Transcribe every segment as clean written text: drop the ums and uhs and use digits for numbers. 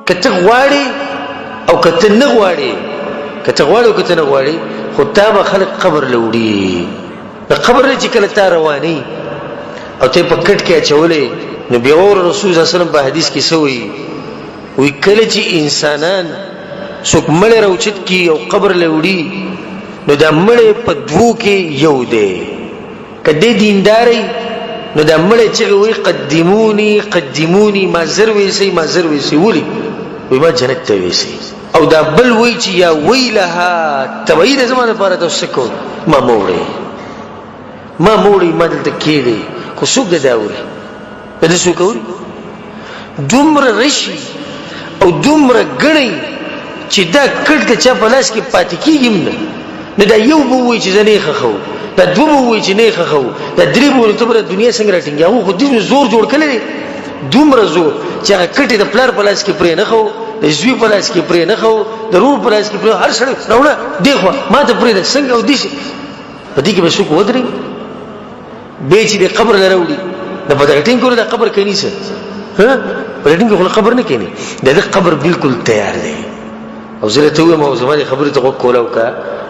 کته غواړي او کته نه غواړي کته غواړي او کته نه غواړي خو تا به خلق قبر لوړي د قبر چې کله تا رواني او ته په کټ کې اچولې نو بیا رسول صلی الله علیه وسلم په حدیث کې سوی وی کله چې انسانان څوک مړ راوچت کی او قبر لوړي نو دا مړ په دوو کې یو دی کدی دینداري نو دا مړ چې وی قدمونی قدمونی ما زر ویسي ما زر ویسي ولي وی ما جنت ته ویسي او دا بل وی چې یا ویلها تبعید زمانه لپاره تاسو کو ما موړي ما دلته کېږي خو څوک دا ووري دا څوک ووري دومره رشي او دومره ګڼي چې دا کټ د چا په لاس کې پاتې کېږي نه دا یو به وایي چې زه نه خخو دا دوه به وایي چې نه خخو دا درې به وایي ته به دنیا څنګه راټینګي هغه خو دومره زور جوړ کړی دی دومره زور چې هغه کټ د پلار په لاس کې پرې نه خو د زوی په لاس کې پرې نه خو د رور په لاس کې پرې هر سړی راوړه دی خو ما ته پرې ده څنګه او دې په دې کې به څوک ودرېږي به چې د قبر نه راوړي د په دغه ټینګ د قبر کوي څه ها په دې ټینګ خو قبر نه کوي د قبر بالکل تیار دی او زه ته وایم او زموږ خبرې ته وکولاو کا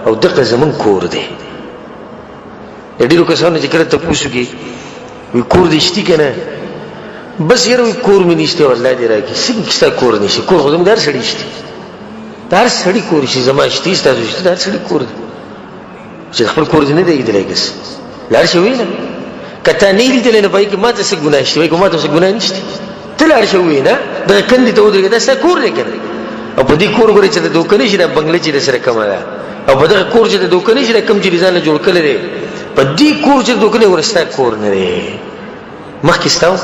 او دغه زمون کور دی ډیرو کسانو چې کړه ته پوښتنه وی کور دې شتي کنه بس یره وی کور مې نشته والله دې راکی څنګه کیسه کور نشي کور خو دې در سړی شتي در سړی کور شي زما شتي ستاسو شتي در سړی کور چې خپل کور دې نه دی دلایګس لار شي وینه کته نه لیدل نه پای کې ما ته څه ګناه شته وای کومه ته څه ګناه نشته ته لار شي وینه د کندې ته ودرګه دا څه کور دی کنه او په دې کور غوړي چې د دوکانې شي د بنگلې چې سره کومه ده او په دغه کور چې د دوکانې شي کم چې ځان جوړ کړل دي په دې کور چې دوکانې ورستا کور نه دی مخکې ستاو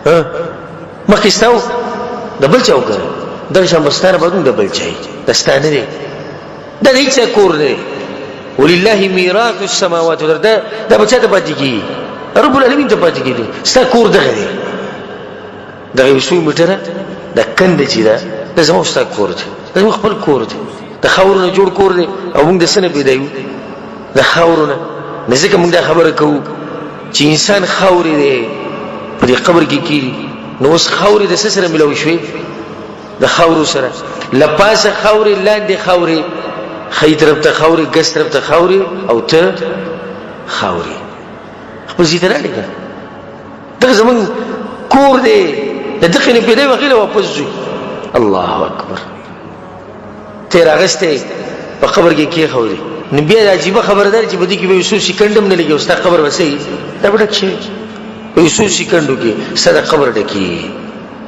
ها مخکې ستاو دبل چاو کړ د شمستانه بدون دبل چای دستانه دی د هیڅ کور نه ولله میراث السماوات والارض دا بچا ته پاتې کی رب العالمین ته پاتې کی ستا کور دغه دی دغه وسو میټره د کند چې دا د زموږ ستا کور دی زموږ خپل کور دی د خاورونو جوړ کور دی او موږ د سنه پیدایو د خاورونو نه ځکه موږ دا خبره کوو چې انسان خاوري دی په دې قبر کې کیږي نو اوس خاوري د سره ملو شوي د خاورو سره لپاسه خاوري لاندې خاوري خی طرف ته خاوري ګس طرف ته خاوري او ته خاوري خپل ځای ته راځي دا زمون کور دی دغه نه پیدا وغیله واپس ځي الله اکبر تیر اگسته په قبر کې کی خوري نبی عجیب خبردار چې بده کې به یوسف سکندم نه لګي اوستا قبر وسې دا وړک شي یوسف سکندو کې سره قبر ډکی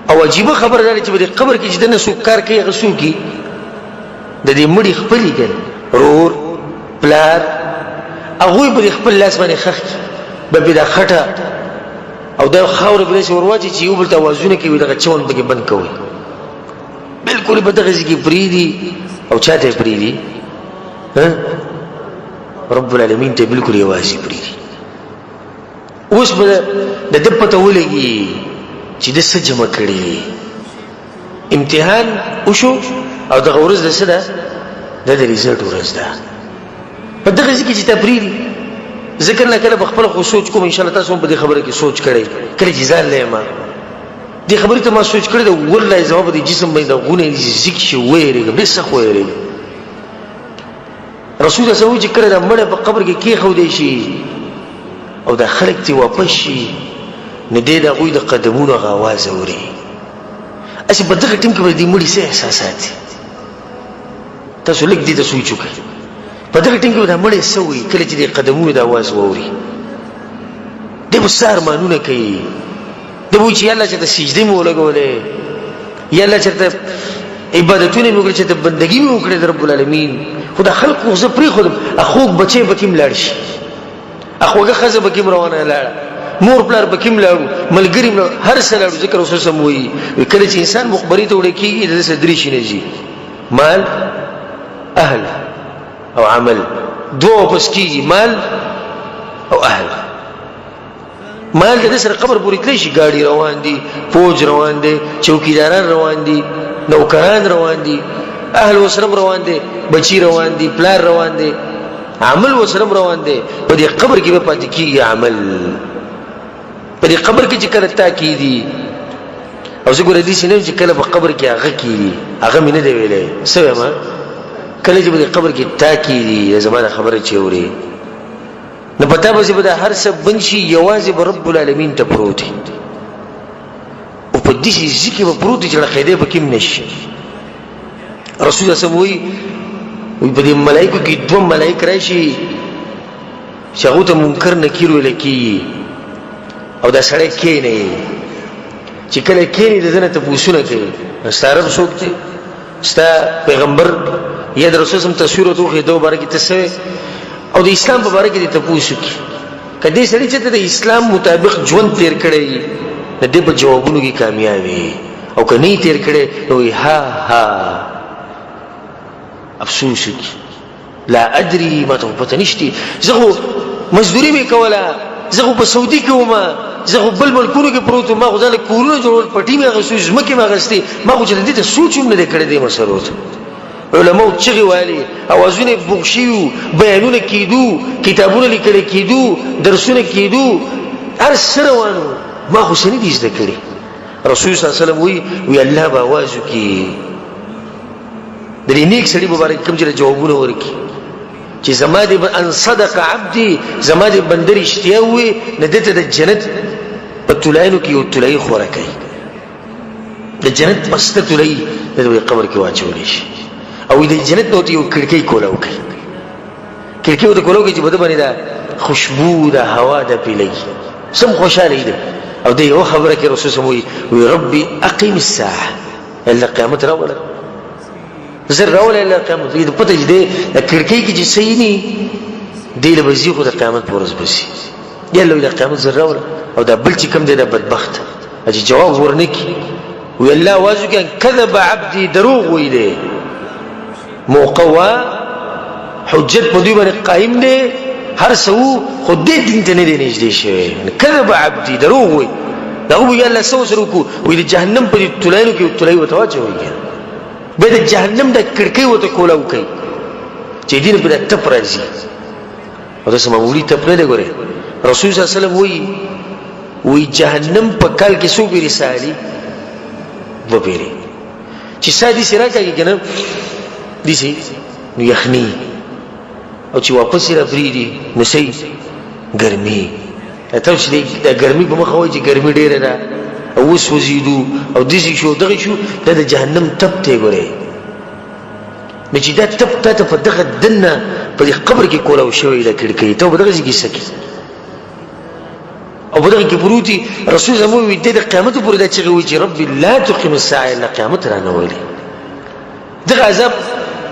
او عجیب خبردار چې بده قبر کې چې دنه سوکار کې غسو کې د دې مړي خپلې کړي رور پلار هغه به خپل لاس باندې خخ به بدا خټه او دا خاور به شي ورواچي چې یو بل توازن کوي دغه چون به بند کوي بالکل به دغه ځکه پریدي او چاته پریدي ها رب العالمین ته بالکل یوازي پریدي اوس به د دپته ولګي چې د سجمه کړي امتحان وشو او دغه ورځ د سده د ریزلټ ورځ ده په دغه ځکه چې تپریدي ذکر نه کله خپل خو سوچ کوم ان شاء الله تاسو په دې خبره کې سوچ کړئ کله چې ځان لېما دې خبرې ته ما سوچ کړی دا والله جواب دې جسم باندې غونه ذک شي وېریږي به څه وېریږي رسول الله صلی الله علیه وسلم کړه د مړ په قبر کې کی خو دې شي او دا خلک تی واپس شي نه دې دا غوي د قدمونو غواز اوري اسی په دغه ټیم کې به دې مړي څه احساسات تاسو لیک دې ته سوچ وکړئ په دغه ټینګو د مړې سوي کله چې د قدمونو د आवाज ووري د بسار مانونه کوي د وو چې الله چې د سجدي مو لګولې یا الله چې د عبادتونه مو کړې چې د بندګي مو کړې د رب العالمین خدای خلق خو زه پری خودم اخوک بچي بکیم لاړ شي اخوګه خزه بکیم روانه لاړ مور پلار بکیم لاړ ملګری هر سره ذکر اوس سم وي کله چې انسان مخبري ته وړي کیږي د صدري شي نه مال اهل او عمل دو پس کی مال او اهل مال د سره قبر پوری تللی شي گاڑی روان دي فوج روان دي چوکیداران روان دي نوکران روان دي اهل وسرم روان دي بچی روان دي پلار روان دي عمل وسرم روان دي په دې قبر کې به پاتې کیږي عمل په دې قبر کې چې کله تاکیدي او زه ګوره داسې نه یم چې کله په قبر کې هغه کېدي هغه مې نه دی ویلی څه وایم کله چې په دې قبر کې تاکیدي زما د خبره چې اورې نو په تا پسې به دا هر څه بند شي یوازې به رب العالمین ته پروت وي او په داسې ځای کې به پروت وي چې ړقېدی پکې هم نه شي رسول الله صلی وایي په دې ملایکو کې دوه ملایک راشي چې هغو ته منکر نکیر ویلی کېږي او دا سړی کېنی چې کله کېني د ده نه تپوسونه کوي ستا رب څوک دی ستا پیغمبر یا د رسول صلی تصویر ورته وښیي ده باره کې ته څه او د اسلام په باره کې دې تپوس وکړي که دې سړي چې ته د اسلام مطابق ژوند تېر کړی وي د دې په جوابونو کې کامیاب وي او که نه یې تېر کړی نو وایي ها افسوس وکړي لا ادري ما ته خو پته نشتي زه خو مزدوري مې کوله زه خو په سعودي کې وم زه خو بل ملکونو کې پروت وم ما خو ځان له کورونه جوړول پټي مې اخیستې ځمکې مې اخیستې ما خو چې د دې ته سوچ هم نه دی کړی دې مسلو ته علماو چغې ویلې اوازونه بوق شوي بیانونه کېدو کتابونه لیکلی کېدو درسونه کېدو هر څه روان و ما خو څه نه دي زده کړي رسول صلی الله علیه وسلم وایي الله به اواز وکړي د دې نیک سړي مبارک کوم چې جوابونه ورکړي چې زما دې ان صدق عبدي زما دې بنده رښتیا ووایي نه دې ته د جنت په تلایانو کې یو تلایي خوره کوي د جنت پسته تلایي د دوی قبر کې واچولی شي او د جنت نه ورته یو کړکۍ کولاو کوي کړکۍ ورته کولاو کوي چې په ده باندې دا خوشبو د هوا ده پې لګي سم خوشحاله وي او د یوه خبره کې رسول صلی الله وایي ربي اقیم الساعه الله قیامت راوله زر راوله الله قیامت د پته چې دی د کړکۍ کې چې صحیح نه دی له به ځي خو د قیامت په ورځ به ځي یا الله د قیامت زر راوله او دا بل چې کوم دی دا بدبخت چې جواب ورنه کړي وی الله اواز وکړي کذب عبدي دروغ ویلی موقوا حجت په دوی باندې قائم دی هر څه خو دې دین ته نه دی نږدې شوی کذب عبدي دروغ وایي دا وایي الله څه ورسره وکړو وایي د جهنم په دې تلایانو کې تلایي ورته واچوئ بیا د جهنم د کړکۍ ورته کولاو کوي چې دې نه پرې تپ راځي او داسې معمولي تپ نه دی ګورې رسول صلی الله علیه وسلم وایي جهنم په کال کې څو پیرې سالي دوه پیرې چې سا داسې راکاږي که نه داسې نو یخني او چې واپس یې راپرېږدي نو صحیح ګرمي ته چې د ګرمي په مخه وایي چې ګرمي ډېره ده او اوس وزیدو او داسې شو دغه شو دا د جهنم تپ ته یې ګورئ نو چې دا تپ تا ته په دغه دننه په دې قبر کې کولاو شوی ده کړکۍ ته به دغسې کیسه کې او په دغه کې پروت وي رسول زموږ وایي دی د قیامته پورې دا چغې وایي چې ربي لا تقیم الساعه الا قیامت رانه ولي دغه عذاب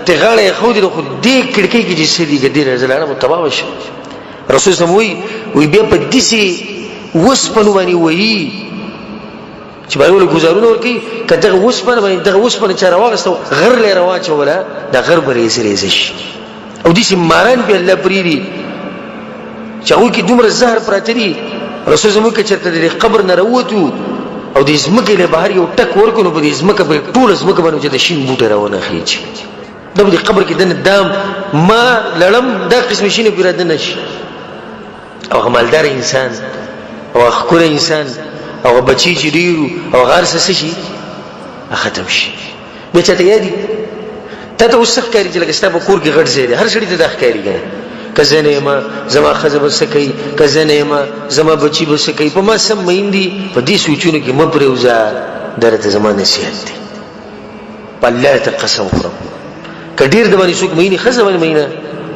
ته غاړه یې ښودې خو دې کړکۍ کې چې څه دي که دې نه زه لاړم او تباه به شم رسول صلی وایي بیا په داسې وسپنو باندې وایي چې باندې ولې ګزارونه ورکوي که دغه وسپنه باندې دغه وسپنه چا راواغسته غر له یې راواچوله دا غر به ریزه ریزه شي او داسې ماران پې الله پرېږدي چې هغوی کې دومره زهر پراته دي رسول زموږ که چېرته د قبر نه راووتو او د ځمکې نه بهر یو ټک ورکړو نو په دې ځمکه به ټوله ځمکه باندې چې د شین بوټی راونه خېجي دا په دې قبر کې دنه دام ما لړم دا قسم شي نه پرې دننه شي او هغه مالدار انسان او هغه ښکلی انسان او هغه بچي چې ډېرو او هغه هر څه شي ختم شي بیا چاته یادي تا ته اوس څه ښکاري چې لکه ستا په کور کې غټ ځای دی هر سړي ته دا ښکاري که که زه نه یم زما ښځه به څه کوي که زه نه یم زما بچي به څه کوي په ما سم مین دي په دې سوچونو کې مه پرېوځه دا راته زما نصیحت دی په الله ته قسم خورم که ډېر د باندې څوک مینې ښځه باندې مینه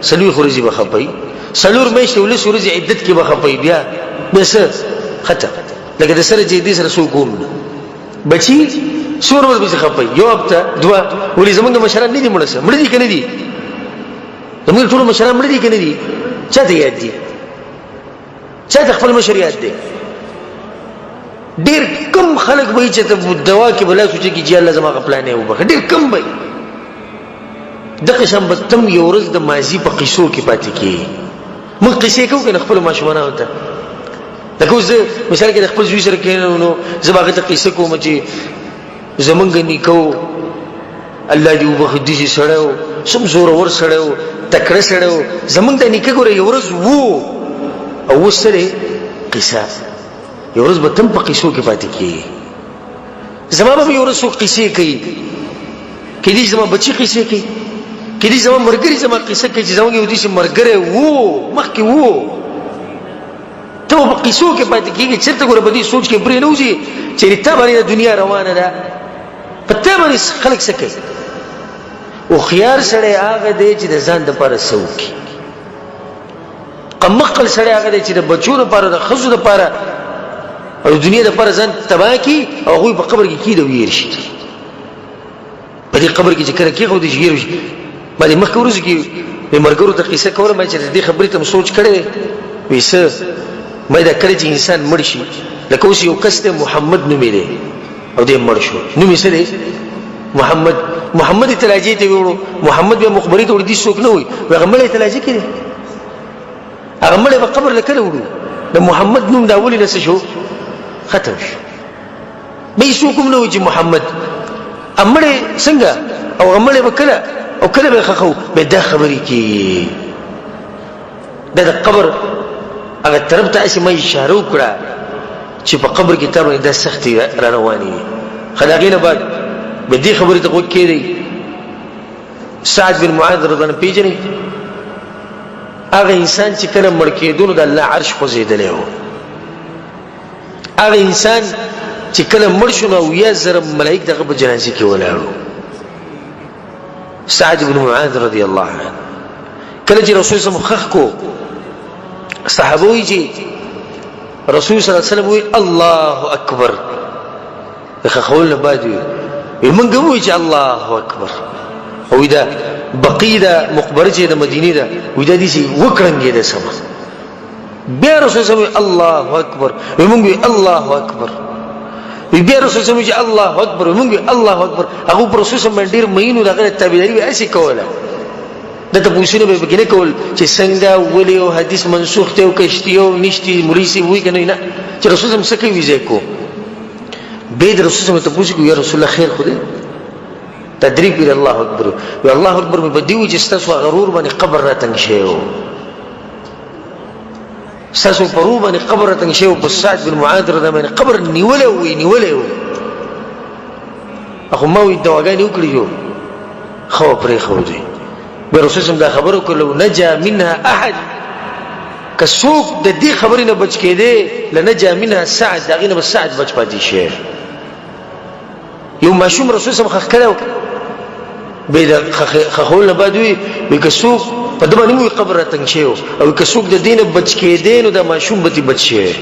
څلوېښت ورځې به خفوي څلور میاشتې ولس ورځې عدت کې به خفوي بیا څه ختم لکه د سره چې دې سره څوک هم نه بچي څو ورځې پسې خفوي یو هفته دوه ولې زمونږ مشران نه دي مړه څه مړه دي که نه دي زمونږ ټول مشران مړه دي که نه دي چا ته یاد دي چا ته خپل مشر یاد دی ډېر کم خلک به چې ته دوا کې به لاس وچې کړي چې الله زما هغه پلان یې وبخښه ډېر کم به دغه شان به تم یو ورځ د ماضي په قصو کې پاتې کېږي موږ قصې کوو که نه خپلو ماشومانو ته لکه اوس زه مثال کې د خپل زوی سره کښېنم نو زه به هغې ته قصه کوم چې زمونږ نیکه الله دې وبخښي داسې سړی و څوم زورور سړی و تکړه سړی و زمونږ د نیکه ګوره یو ورځ و او اوس څه دی قصه یو ورځ به تم په قصو کې پاتې کېږي. زما به یو ورځ څوک قصې کوي، کېدای شي زما بچي قصې کوي، کېدای شي زما ملګري زما قصه کوي چې زموږ یو داسې ملګری وو مخکې وو. ته به په قصو کې پاتې کېږي. چېرته ګوره په دې سوچ کې پرې نه وځي چې تا باندې دنیا روانه ده، په تا باندې خلک څه کوي. هوښیار سړی هغه دی چې د ځان دپاره څه وکړي. قمقل سړی هغه دی چې د بچو دپاره د ښځو دپاره او د دنیا دپاره ځان تباه کړي او هغوی په قبر کې کښېږدي او ویېر شي. په دې قبر کې چې کله کېښودي چې ویېر شي. ما دې مخکې ورځو کې مې ملګرو ته قصه کوله، ما چې د دې خبرې ته م سوچ کړی دی. وایي څه؟ ما دا کله چې انسان مړ شي، لکه اوس یو کس دی محمد نومې دی او دی مړ شو، نوم یې څه دی؟ محمد یې تلاجې ته ویوړو. محمد بیا مخبري ته وړي دې څوک نه وایي، هغه مړی تلاجې کې دی، هغه مړی به قبر له کله وړو؟ د محمد نوم دا ولې نه څه شو؟ ختم شو. بیا څوک هم نه وایي چې محمد مړی څنګه او هغه مړی به کله او کله به یې ښخوو. بیا دا خبرې کېږي. دا د قبر هغه طرف ته هسې ما اشاره وکړه چې په قبر کې تا باندې دا سختې را روانې دي. ښه د هغې نه بعد به دې خبرې ته غوږ کېدی. سعد بن معاذ رضی الله عنه پېژنئ؟ هغه انسان چې کله مړ کېدو نو د الله عرش خوځېدلی و. هغه انسان چې کله مړ شو نو 8000 ملایک دغه په جنازې کې ولاړو. سعد بن معاذ رضی الله عنه کله چې رسول صلی الله علیه وسلم خخ کو، صحابه وایي چې رسول صلی الله علیه وسلم وایي الله اکبر. د خخول نه بعد وایي موږ هم وایي چې الله اکبر. او دا بقي ده مقبره چې د مدینې ده، وایي دا داسې وکړنګېده سمه. بیا رسول صلی الله علیه وسلم وایي الله اکبر، وایي موږ وایي الله اکبر. بیا رسول صلی الله علیه وسلم وایي الله اکبر، وایي موږ وایي الله اکبر. هغه پر رسول صلی الله علیه وسلم ډېر مین و، د هغه تابعداري به هسې کوله. دا تپوسونه به پکې نه کول چې څنګه ولې او حدیث منسوخ دی او کشتي او نشتي مولوي صاحب وایي که نه، چې رسول صلی الله علیه وسلم څه کوي ځای کو. بیا د رسول صلی الله علیه وسلم تپوس کوي یا رسول الله خیر خو دی؟ تدریب ویل الله اکبر. وی الله اکبر مې په دې وایي چې ستاسو هغه رور باندې قبر را تنګ شوی و، ستاسو په رور باندې قبر را تنګ شوی و. په سعد بن معاذ رضی الله عنه قبر نیولی و، وایي نیولی و. اخو ما وایي دواګانې وکړي یو ښه به پرېښودی. بیا رسول صلی الله علیه وسلم دا خبره وکړه لو نجا منها احد، که څوک د دې خبرې نه بچ کېدی لنجا منها سعد، د هغې نه به سعد بچ پاتې شي. یو ماشوم رسول صلی الله علیه وسلم خښ کړی و، بیا د خښولو نه بعد وایي که څوک په ده باندې وایي قبر را تنګ شوی و، او که څوک د دې نه بچ کېدی نو دا ماشوم به ترې بچ شوی.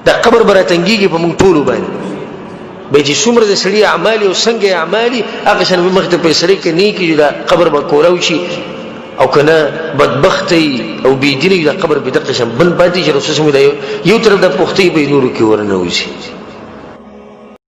دا قبر به را تنګېږي په موږ ټولو باندې. بیا چې څومره د سړي اعمال او څنګه اعمال هغه شان به مخې ته فیصلې کوي نیکې دا قبر به کولاو شي، او که نه بدبختۍ او بېدینۍ دا قبر به دقه شان بند پاتې شي. رسول صلی الله علیه وسلم یو طرف د پختۍ به یې نورو کې ورننوځي.